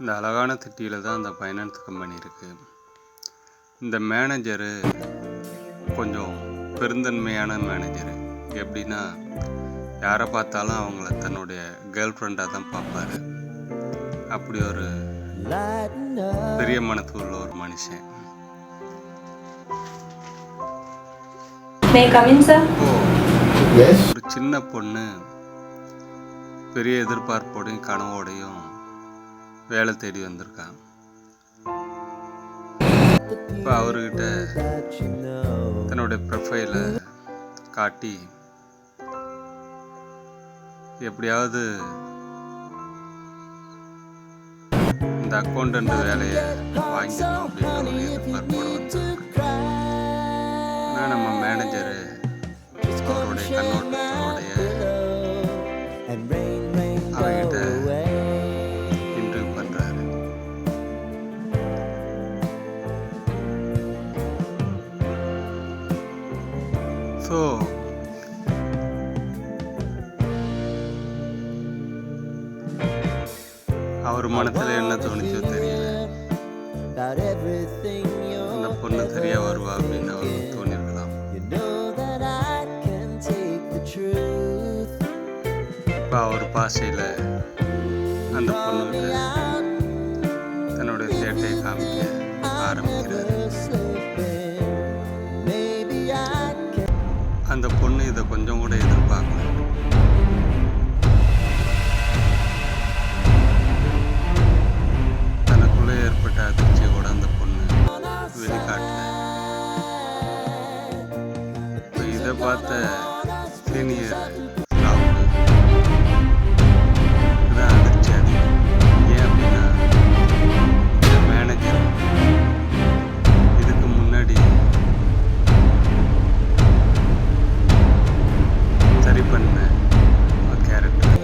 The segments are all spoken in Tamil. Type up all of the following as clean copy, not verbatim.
இந்த அழகான சிட்டியில் தான் அந்த ஃபைனான்ஸ் கம்பெனி இருக்குது. இந்த மேனேஜரு கொஞ்சம் பெருந்தன்மையான மேனேஜரு. எப்படின்னா, யாரை பார்த்தாலும் அவங்கள தன்னுடைய கேர்ள் ஃப்ரெண்டாக தான் பார்ப்பாரு. அப்படி ஒரு பெரிய மனசு உள்ள ஒரு மனுஷன். ஒரு சின்ன பொண்ணு பெரிய எதிர்பார்ப்போடையும் கனவோடையும் வேலை தேடி வந்திருக்கான். இப்போ அவர்கிட்ட தன்னுடைய ப்ரொஃபைலை காட்டி எப்படியாவது இந்த அக்கௌண்டன்ட் வேலையை வாங்கிக்கணும் அப்படின்ற ஒரு எதிர்பார்ப்போடு வந்து நம்ம மேனேஜரு அவருடைய கண்ணோட்டத்தோடைய அவர்கிட்ட இன்டர்வியூ பண்ணுறாரு. ஸோ அவர் மனசில் என்ன தோணுச்சோ தெரியல, அந்த பொண்ணு சரியாக வருவா அப்படின்னு அவருக்கு தோணிருக்கலாம். இப்போ அவர் பாஷையில் அந்த பொண்ணுகிட்ட தன்னுடைய சேட்டையை காமிக்க ஆரம்பிக்கிறார். அந்த பொண்ணு இதை கொஞ்சம் கூட எதிர்பார்க்கல. தனக்குள்ளே ஏற்பட்ட அதிர்ச்சியை கூட அந்த பொண்ணு வெளிக்காட்டல. இப்போ இதை பார்த்த சீனியர் தான் அதிர்ச்சி அதிகம். ஏன் அப்படின்னா, இந்த மேனேஜர் இதுக்கு முன்னாடி சரி பண்ண ஒரு கேரக்டர்,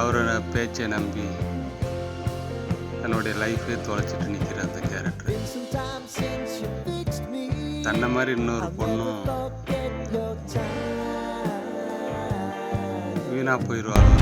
அவரோட பேச்சை நம்பி தன்னுடைய லைஃபே தொலைச்சிட்டு நிற்கிற அந்த கேரக்டர். தன்னை மாதிரி இன்னொரு பொண்ணும் வீணாக போயிடுவாங்க.